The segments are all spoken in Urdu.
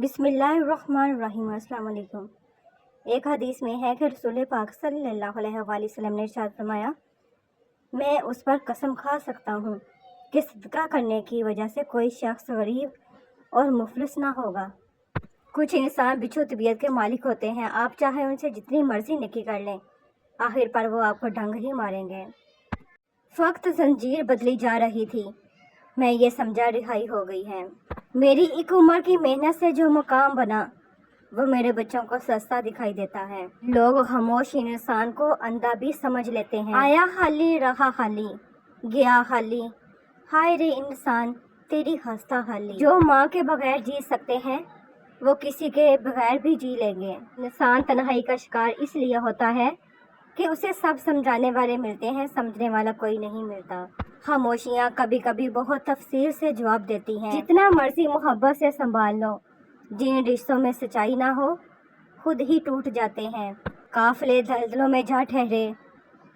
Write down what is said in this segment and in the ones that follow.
بسم اللہ الرحمن الرحیم۔ السلام علیکم۔ ایک حدیث میں ہے کہ رسول پاک صلی اللہ علیہ وآلہ وسلم نے ارشاد فرمایا، میں اس پر قسم کھا سکتا ہوں کہ صدقہ کرنے کی وجہ سے کوئی شخص غریب اور مفلس نہ ہوگا۔ کچھ انسان بچھو طبیعت کے مالک ہوتے ہیں، آپ چاہے ان سے جتنی مرضی نیکی کر لیں، آخر پر وہ آپ کو ڈنگ ہی ماریں گے۔ فقط زنجیر بدلی جا رہی تھی، میں یہ سمجھا رہائی ہو گئی ہے۔ میری ایک عمر کی محنت سے جو مقام بنا وہ میرے بچوں کو سستا دکھائی دیتا ہے۔ لوگ خاموش انسان کو اندھا بھی سمجھ لیتے ہیں۔ آیا خالی رہا خالی، گیا خالی، ہائے رے انسان تیری ہستہ خالی۔ جو ماں کے بغیر جی سکتے ہیں وہ کسی کے بغیر بھی جی لیں گے۔ انسان تنہائی کا شکار اس لیے ہوتا ہے کہ اسے سب سمجھانے والے ملتے ہیں، سمجھنے والا کوئی نہیں ملتا۔ خاموشیاں کبھی کبھی بہت تفصیل سے جواب دیتی ہیں۔ جتنا مرضی محبت سے سنبھال لو، جن رشتوں میں سچائی نہ ہو خود ہی ٹوٹ جاتے ہیں۔ قافلے دلدلوں میں جا ٹھہرے،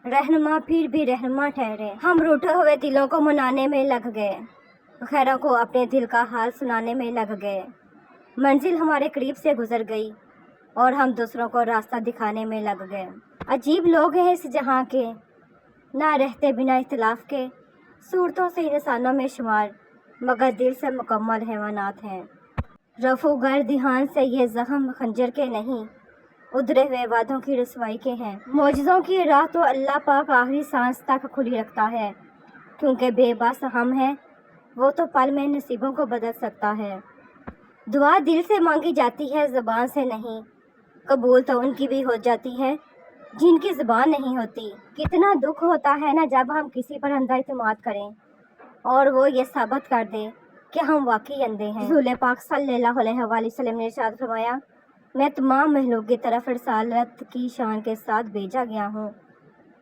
رہنما پھر بھی رہنما ٹھہرے۔ ہم روٹے ہوئے دلوں کو منانے میں لگ گئے، غیروں کو اپنے دل کا حال سنانے میں لگ گئے۔ منزل ہمارے قریب سے گزر گئی اور ہم دوسروں کو راستہ دکھانے میں لگ گئے۔ عجیب لوگ ہیں اس جہاں کے، نہ رہتے بنا اختلاف کے، صورتوں سے انسانوں میں شمار، مگر دل سے مکمل حیوانات ہیں۔ رفو گر دھیان سے یہ زخم خنجر کے نہیں، ادھرے ہوئے وعدوں کی رسوائی کے ہیں۔ معجزوں کی راہ تو اللہ پاک آخری سانس تک کھلی رکھتا ہے، کیونکہ بے بس ہم ہیں، وہ تو پل میں نصیبوں کو بدل سکتا ہے۔ دعا دل سے مانگی جاتی ہے، زبان سے نہیں، قبول تو ان کی بھی ہو جاتی ہے جن کی زبان نہیں ہوتی۔ کتنا دکھ ہوتا ہے نا جب ہم کسی پر اندھا اعتماد کریں اور وہ یہ ثابت کر دے کہ ہم واقعی اندھے ہیں۔ رسول پاک صلی اللہ علیہ وآلہ وسلم نے ارشاد فرمایا، میں تمام مخلوق کی طرف رسالت کی شان کے ساتھ بھیجا گیا ہوں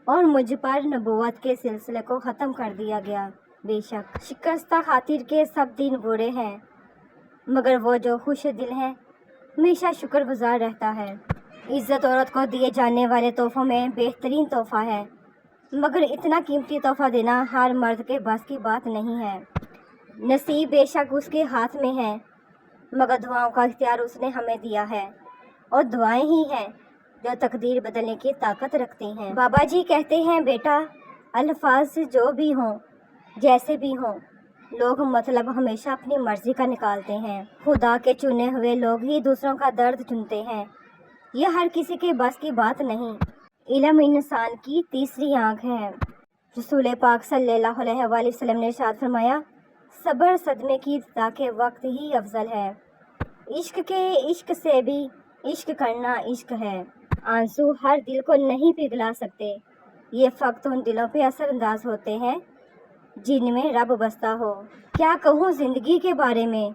اور مجھ پر نبوت کے سلسلے کو ختم کر دیا گیا۔ بے شک شکستہ خاطر کے سب دن برے ہیں، مگر وہ جو خوش دل ہے ہمیشہ شکر گزار رہتا ہے۔ عزت عورت کو دیے جانے والے تحفوں میں بہترین تحفہ ہے، مگر اتنا قیمتی تحفہ دینا ہر مرد کے بس کی بات نہیں ہے۔ نصیب بے شک اس کے ہاتھ میں ہے، مگر دعاؤں کا اختیار اس نے ہمیں دیا ہے، اور دعائیں ہی ہیں جو تقدیر بدلنے کی طاقت رکھتی ہیں۔ بابا جی کہتے ہیں، بیٹا الفاظ جو بھی ہوں، جیسے بھی ہوں، لوگ مطلب ہمیشہ اپنی مرضی کا نکالتے ہیں۔ خدا کے چنے ہوئے لوگ ہی دوسروں کا درد چنتے ہیں، یہ ہر کسی کے بس کی بات نہیں۔ علم انسان کی تیسری آنکھ ہے۔ رسول پاک صلی اللہ علیہ وآلہ وسلم نے ارشاد فرمایا، صبر صدمے کی ابتدا کے وقت ہی افضل ہے۔ عشق کے عشق سے بھی عشق کرنا عشق ہے۔ آنسو ہر دل کو نہیں پگھلا سکتے، یہ فقط ان دلوں پہ اثر انداز ہوتے ہیں جن میں رب بستا ہو۔ کیا کہوں زندگی کے بارے میں،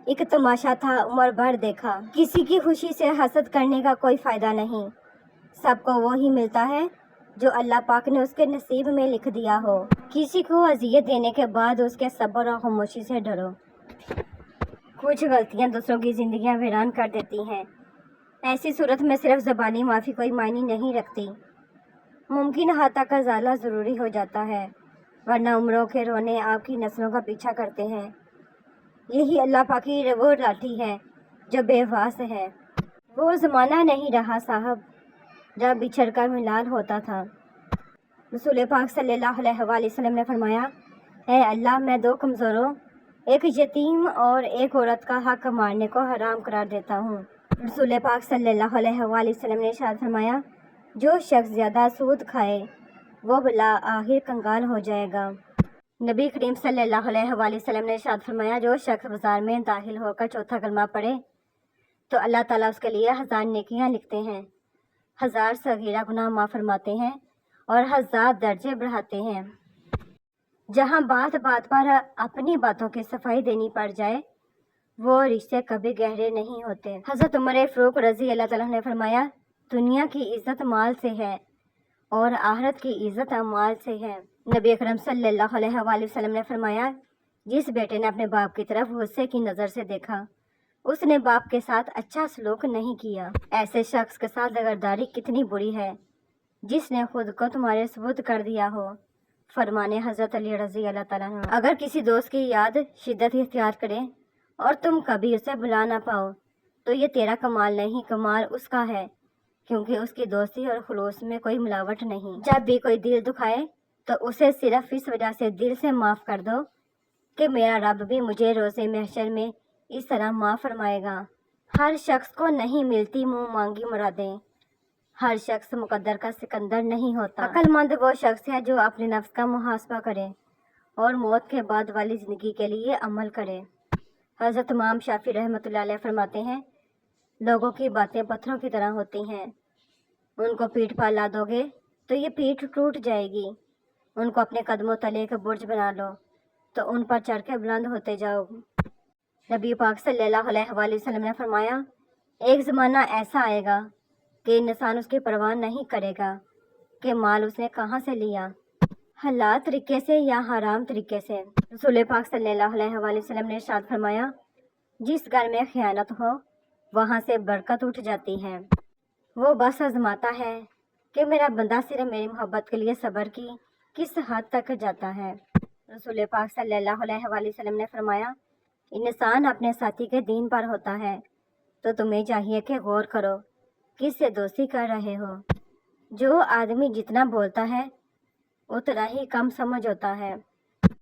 ایک تماشا تھا عمر بھر دیکھا۔ کسی کی خوشی سے حسد کرنے کا کوئی فائدہ نہیں، سب کو وہی ملتا ہے جو اللہ پاک نے اس کے نصیب میں لکھ دیا ہو۔ کسی کو اذیت دینے کے بعد اس کے صبر اور خاموشی سے ڈرو۔ کچھ غلطیاں دوسروں کی زندگیاں ویران کر دیتی ہیں، ایسی صورت میں صرف زبانی معافی کوئی معنی نہیں رکھتی، ممکن حد تک ازالہ ضروری ہو جاتا ہے، ورنہ عمروں کے رونے آپ کی نسلوں کا پیچھا کرتے ہیں۔ یہی اللہ پاک کی وہ لاٹھی ہے جو بے واس ہے۔ وہ زمانہ نہیں رہا صاحب جب بچھڑ کر ملال ہوتا تھا۔ رسول پاک صلی اللہ علیہ وآلہ وسلم نے فرمایا، اے اللہ میں دو کمزوروں، ایک یتیم اور ایک عورت کا حق مارنے کو حرام قرار دیتا ہوں۔ رسول پاک صلی اللہ علیہ وآلہ وسلم نے ارشاد فرمایا، جو شخص زیادہ سود کھائے وہ بالآخر کنگال ہو جائے گا۔ نبی کریم صلی اللہ علیہ وآلہ وسلم نے ارشاد فرمایا، جو شخص بازار میں داخل ہو کر چوتھا کلمہ پڑھے تو اللہ تعالیٰ اس کے لیے 1000 نیکیاں لکھتے ہیں، 1000 صغیرہ گناہ معاف فرماتے ہیں اور 1000 درجے بڑھاتے ہیں۔ جہاں بات بات پر اپنی باتوں کی صفائی دینی پڑ جائے وہ رشتے کبھی گہرے نہیں ہوتے۔ حضرت عمر فاروق رضی اللہ تعالیٰ نے فرمایا، دنیا کی عزت مال سے ہے اور آخرت کی عزت اعمال سے ہے۔ نبی اکرم صلی اللہ علیہ وآلہ وسلم نے فرمایا، جس بیٹے نے اپنے باپ کی طرف غصے کی نظر سے دیکھا اس نے باپ کے ساتھ اچھا سلوک نہیں کیا۔ ایسے شخص کے ساتھ دگرداری کتنی بری ہے جس نے خود کو تمہارے سپرد کر دیا ہو۔ فرمانے حضرت علی رضی اللہ تعالیٰ عنہ، اگر کسی دوست کی یاد شدت اختیار کرے اور تم کبھی اسے بھلا نہ پاؤ تو یہ تیرا کمال نہیں، کمال اس کا ہے، کیونکہ اس کی دوستی اور خلوص میں کوئی ملاوٹ نہیں۔ جب بھی کوئی دل دکھائے تو اسے صرف اس وجہ سے دل سے معاف کر دو کہ میرا رب بھی مجھے روز محشر میں اس طرح معاف فرمائے گا۔ ہر شخص کو نہیں ملتی منہ مانگی مرادیں، ہر شخص مقدر کا سکندر نہیں ہوتا۔ عقل مند وہ شخص ہے جو اپنے نفس کا محاسبہ کرے اور موت کے بعد والی زندگی کے لیے عمل کرے۔ حضرت امام شافعی رحمۃ اللہ علیہ فرماتے ہیں، لوگوں کی باتیں پتھروں کی طرح ہوتی ہیں، ان کو پیٹھ پر لا دو گے تو یہ پیٹھ ٹوٹ جائے گی، ان کو اپنے قدموں تلے ایک برج بنا لو تو ان پر چڑھ کے بلند ہوتے جاؤ۔ نبی پاک صلی اللہ علیہ وآلہ وسلم نے فرمایا، ایک زمانہ ایسا آئے گا کہ انسان اس کی پرواہ نہیں کرے گا کہ مال اس نے کہاں سے لیا، حلال طریقے سے یا حرام طریقے سے۔ رسول پاک صلی اللہ علیہ وآلہ وسلم نے ارشاد فرمایا، جس گھر میں خیانت ہو وہاں سے برکت اٹھ جاتی ہے۔ وہ بس آزماتا ہے کہ میرا بندہ صرف میری محبت کے لیے صبر کی کس حد تک جاتا ہے۔ رسول پاک صلی اللہ علیہ وآلہ وسلم نے فرمایا، انسان اپنے ساتھی کے دین پر ہوتا ہے تو تمہیں چاہیے کہ غور کرو کس سے دوستی کر رہے ہو۔ جو آدمی جتنا بولتا ہے اتنا ہی کم سمجھ ہوتا ہے۔